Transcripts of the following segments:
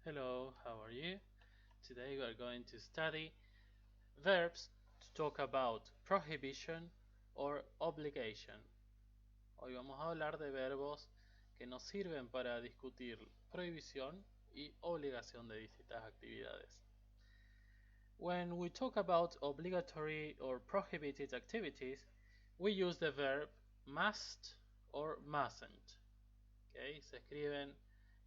Hello, how are you? Today we are going to study verbs to talk about prohibition or obligation. Hoy vamos a hablar de verbos que nos sirven para discutir prohibición y obligación de distintas actividades. When we talk about obligatory or prohibited activities, we use the verb must or mustn't. Okay, se escriben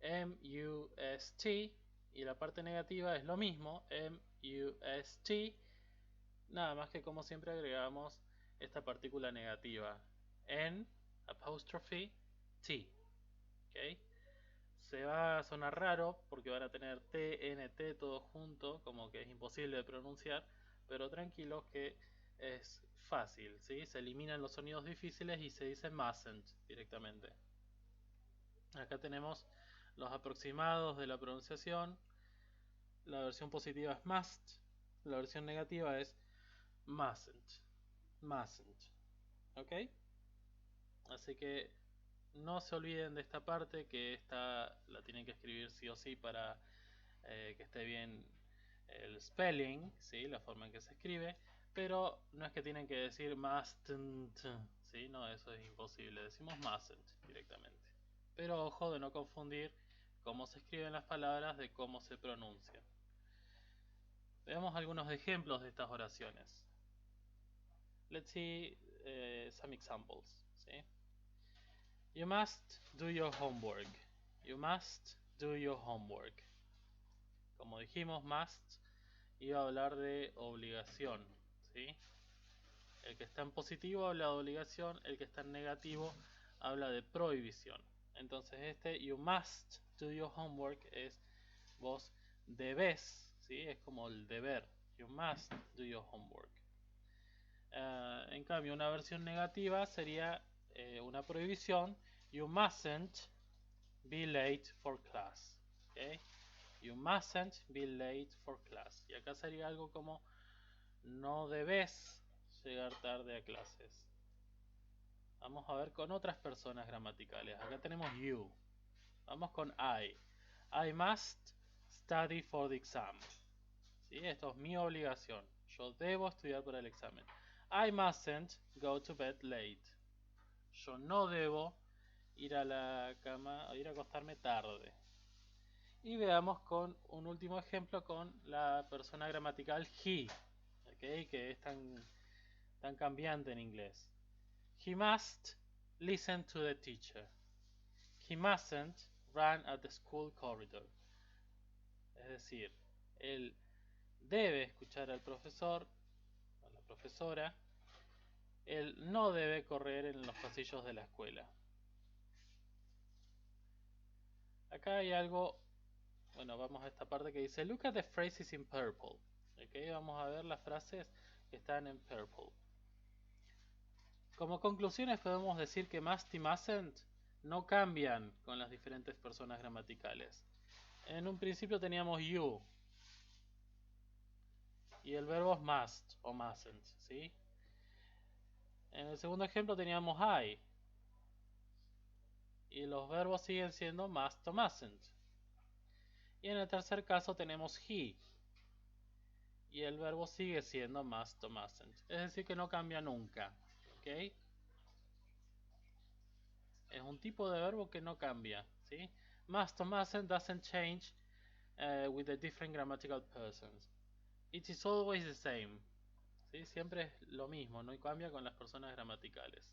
M-U-S-T y la parte negativa es lo mismo, M-U-S-T, nada más que como siempre agregamos esta partícula negativa, N apóstrofe T. ¿Okay? Se va a sonar raro porque van a tener T, N, T todo junto, como que es imposible de pronunciar, pero tranquilos que es fácil, ¿sí? Se eliminan los sonidos difíciles y se dice mustn't directamente. Acá tenemos los aproximados de la pronunciación. La versión positiva es must, la versión negativa es mustn't. Mustn't. ¿Ok? Así que no se olviden de esta parte, que esta la tienen que escribir sí o sí para que esté bien el spelling, ¿sí? La forma en que se escribe. Pero no es que tienen que decir mustn't, ¿sí? No, eso es imposible. Decimos mustn't directamente. Pero ojo de no confundir cómo se escriben las palabras de cómo se pronuncian. Veamos algunos ejemplos de estas oraciones. Let's see some examples. ¿Sí? You must do your homework. You must do your homework. Como dijimos, must iba a hablar de obligación. ¿Sí? El que está en positivo habla de obligación, el que está en negativo habla de prohibición. Entonces este you must do your homework es vos debes, ¿sí? Es como el deber. You must do your homework. En cambio, una versión negativa sería una prohibición. You mustn't be late for class. ¿Okay? You mustn't be late for class. Y acá sería algo como no debes llegar tarde a clases. Vamos a ver con otras personas gramaticales. Acá tenemos you. Vamos con I. I must study for the exam. ¿Sí? Esto es mi obligación. Yo debo estudiar para el examen. I mustn't go to bed late. Yo no debo ir a la cama, ir a acostarme tarde. Y veamos con un último ejemplo con la persona gramatical he, ¿okay? Que es tan cambiante en inglés. He must listen to the teacher. He mustn't run at the school corridor. Es decir, él debe escuchar al profesor o a la profesora. Él no debe correr en los pasillos de la escuela. Acá hay algo, bueno, vamos a esta parte que dice look at the phrases in purple. Okay, vamos a ver las frases que están en purple. Como conclusiones podemos decir que must y mustn't no cambian con las diferentes personas gramaticales. En un principio teníamos you y el verbo es must o mustn't, ¿sí? En el segundo ejemplo teníamos I y los verbos siguen siendo must o mustn't. Y en el tercer caso tenemos he y el verbo sigue siendo must o mustn't. Es decir que no cambia nunca, ¿ok? Es un tipo de verbo que no cambia, ¿sí? Must or mustn't doesn't change with the different grammatical persons. It is always the same. ¿Sí? Siempre es lo mismo, no cambia con las personas gramaticales.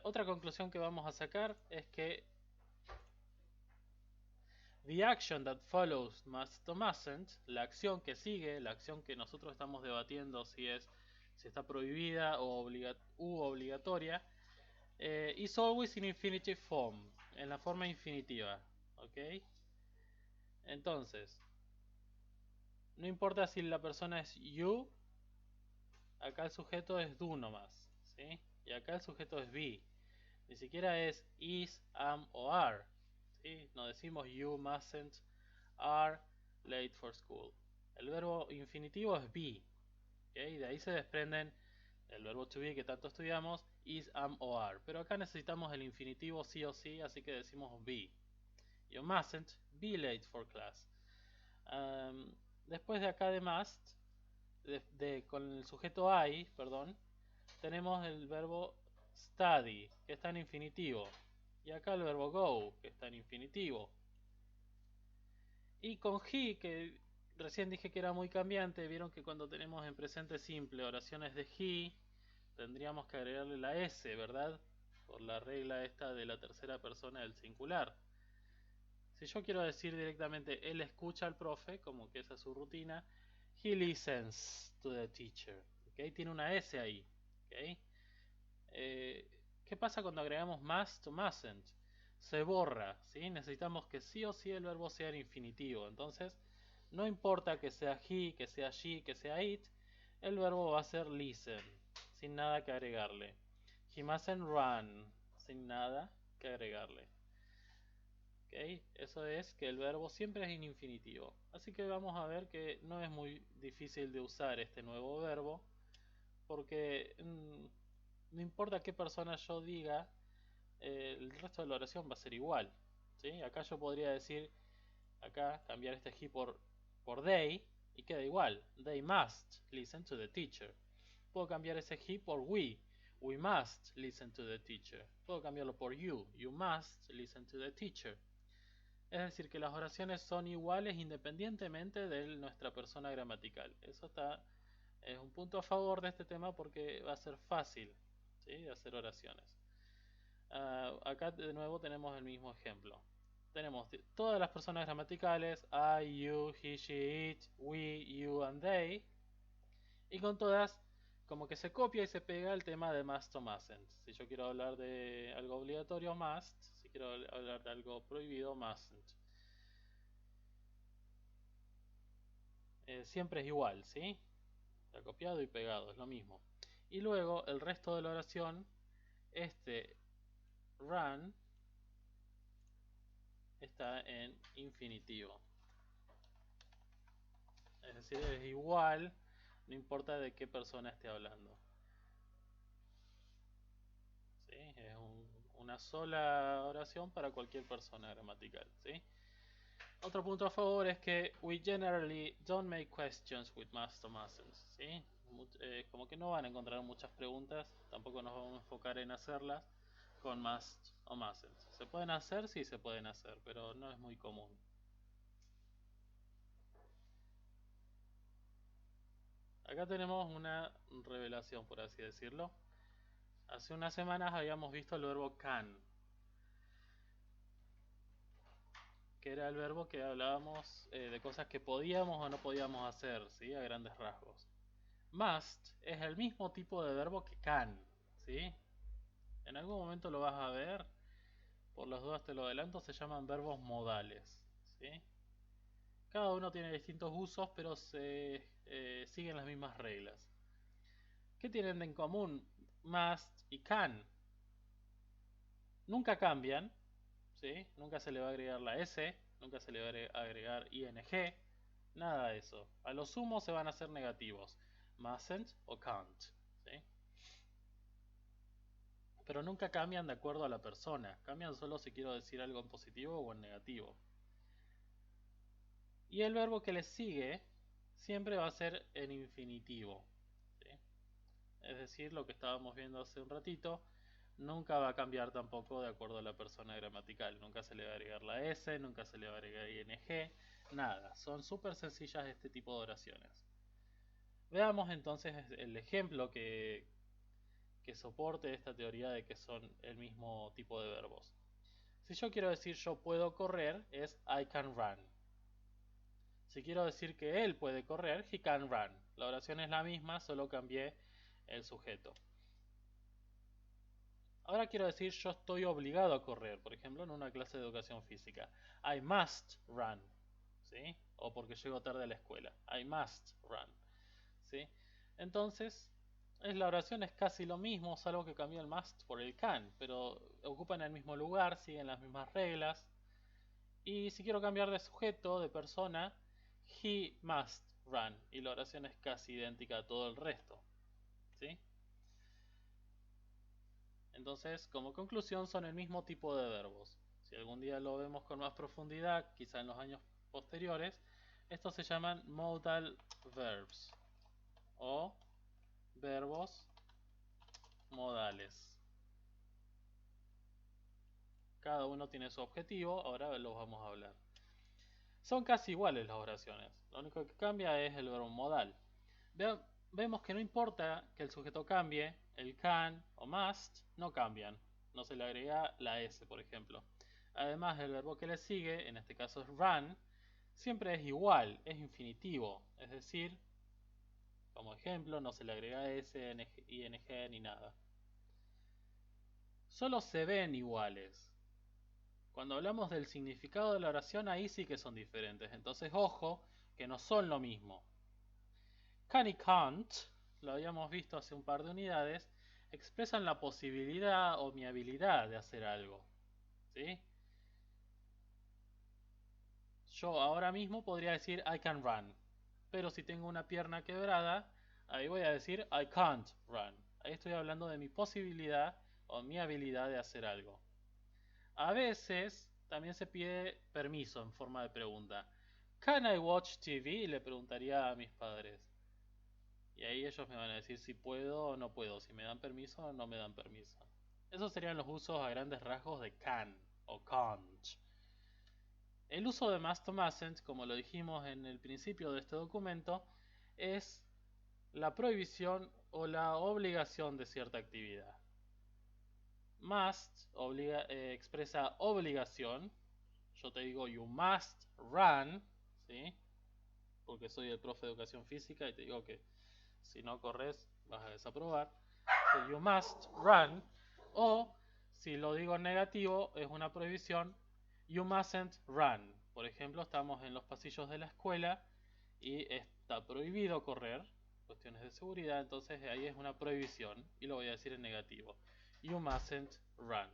Otra conclusión que vamos a sacar es que the action that follows must or mustn't, la acción que sigue, la acción que nosotros estamos debatiendo si está prohibida o obligatoria, is always in infinitive form, en la forma infinitiva, ¿ok? Entonces, no importa si la persona es you, acá el sujeto es do nomás, ¿sí? Y acá el sujeto es be. Ni siquiera es is, am o are, ¿sí? No decimos you mustn't are late for school. El verbo infinitivo es be, ¿ok? De ahí se desprenden el verbo to be que tanto estudiamos, is, am o are. Pero acá necesitamos el infinitivo sí o sí, así que decimos be. You mustn't be late for class. Después de acá de must, con el sujeto I, perdón, tenemos el verbo study, que está en infinitivo. Y acá el verbo go, que está en infinitivo. Y con he, que recién dije que era muy cambiante, vieron que cuando tenemos en presente simple oraciones de he, tendríamos que agregarle la S, ¿verdad? Por la regla esta de la tercera persona del singular. Si yo quiero decir directamente él escucha al profe, como que esa es su rutina, he listens to the teacher. ¿Okay? Tiene una S ahí. ¿Okay? ¿Qué pasa cuando agregamos must o mustn't? Se borra, ¿sí? Necesitamos que sí o sí el verbo sea en infinitivo. Entonces, no importa que sea he, que sea she, que sea it, el verbo va a ser listen, sin nada que agregarle. He mustn't run, sin nada que agregarle. ¿Okay? Eso es que el verbo siempre es en infinitivo. Así que vamos a ver que no es muy difícil de usar este nuevo verbo, porque no importa qué persona yo diga, el resto de la oración va a ser igual. ¿Sí? Acá yo podría decir, acá cambiar este he por they y queda igual. They must listen to the teacher. Puedo cambiar ese he por we. We must listen to the teacher. Puedo cambiarlo por you. You must listen to the teacher. Es decir, que las oraciones son iguales independientemente de nuestra persona gramatical. Eso es un punto a favor de este tema porque va a ser fácil, ¿sí? Hacer oraciones. Acá de nuevo tenemos el mismo ejemplo. Tenemos todas las personas gramaticales, I, you, he, she, it, we, you and they. Y con todas como que se copia y se pega el tema de must o mustn't. Si yo quiero hablar de algo obligatorio, must. Si quiero hablar de algo prohibido, mustn't. Siempre es igual, ¿sí? Está copiado y pegado, es lo mismo. Y luego el resto de la oración, este run está en infinitivo. Es decir, es igual, no importa de qué persona esté hablando. ¿Sí? Es una sola oración para cualquier persona gramatical. ¿Sí? Otro punto a favor es que we generally don't make questions with must or mustn't. ¿Sí? Como que no van a encontrar muchas preguntas, tampoco nos vamos a enfocar en hacerlas con must o mustn't. ¿Se pueden hacer? Sí, se pueden hacer, pero no es muy común. Acá tenemos una revelación, por así decirlo. Hace unas semanas habíamos visto el verbo can, que era el verbo que hablábamos de cosas que podíamos o no podíamos hacer, ¿sí? A grandes rasgos. Must es el mismo tipo de verbo que can, ¿sí? En algún momento lo vas a ver, por las dudas te lo adelanto, se llaman verbos modales, ¿sí? Cada uno tiene distintos usos, pero se siguen las mismas reglas. ¿Qué tienen en común must y can? Nunca cambian, ¿sí? Nunca se le va a agregar la S, nunca se le va a agregar ing, nada de eso. A lo sumo se van a hacer negativos, mustn't o can't, ¿sí? Pero nunca cambian de acuerdo a la persona, cambian solo si quiero decir algo en positivo o en negativo. Y el verbo que le sigue siempre va a ser en infinitivo, ¿sí? Es decir, lo que estábamos viendo hace un ratito, nunca va a cambiar tampoco de acuerdo a la persona gramatical. Nunca se le va a agregar la S, nunca se le va a agregar ing, nada. Son súper sencillas este tipo de oraciones. Veamos entonces el ejemplo que soporte esta teoría de que son el mismo tipo de verbos. Si yo quiero decir yo puedo correr, es I can run. Si quiero decir que él puede correr, he can run. La oración es la misma, solo cambié el sujeto. Ahora quiero decir yo estoy obligado a correr, por ejemplo, en una clase de educación física. I must run, ¿sí? O porque llego tarde a la escuela. I must run, ¿sí? Entonces, la oración es casi lo mismo, salvo que cambié el must por el can, pero ocupan el mismo lugar, siguen las mismas reglas. Y si quiero cambiar de sujeto, de persona, he must run. Y la oración es casi idéntica a todo el resto, ¿sí? Entonces, como conclusión, son el mismo tipo de verbos. Si algún día lo vemos con más profundidad, quizá en los años posteriores, estos se llaman modal verbs o verbos modales. Cada uno tiene su objetivo, ahora los vamos a hablar. Son casi iguales las oraciones, lo único que cambia es el verbo modal. Vemos que no importa que el sujeto cambie, el can o must no cambian, no se le agrega la S, por ejemplo. Además, el verbo que le sigue, en este caso es run, siempre es igual, es infinitivo, es decir, como ejemplo, no se le agrega S, ing ni nada. Solo se ven iguales. Cuando hablamos del significado de la oración, ahí sí que son diferentes. Entonces, ojo, que no son lo mismo. Can y can't, lo habíamos visto hace un par de unidades, expresan la posibilidad o mi habilidad de hacer algo. ¿Sí? Yo ahora mismo podría decir I can run, pero si tengo una pierna quebrada, ahí voy a decir I can't run. Ahí estoy hablando de mi posibilidad o mi habilidad de hacer algo. A veces también se pide permiso en forma de pregunta. Can I watch TV? Le preguntaría a mis padres. Y ahí ellos me van a decir si puedo o no puedo, si me dan permiso o no me dan permiso. Esos serían los usos a grandes rasgos de can o can't. El uso de must o mustn't, como lo dijimos en el principio de este documento, es la prohibición o la obligación de cierta actividad. Must expresa obligación. Yo te digo you must run, ¿sí? Porque soy el profe de educación física y te digo que si no corres vas a desaprobar. So you must run. O si lo digo en negativo es una prohibición. You mustn't run. Por ejemplo, estamos en los pasillos de la escuela y está prohibido correr, cuestiones de seguridad, entonces ahí es una prohibición y lo voy a decir en negativo. You mustn't run.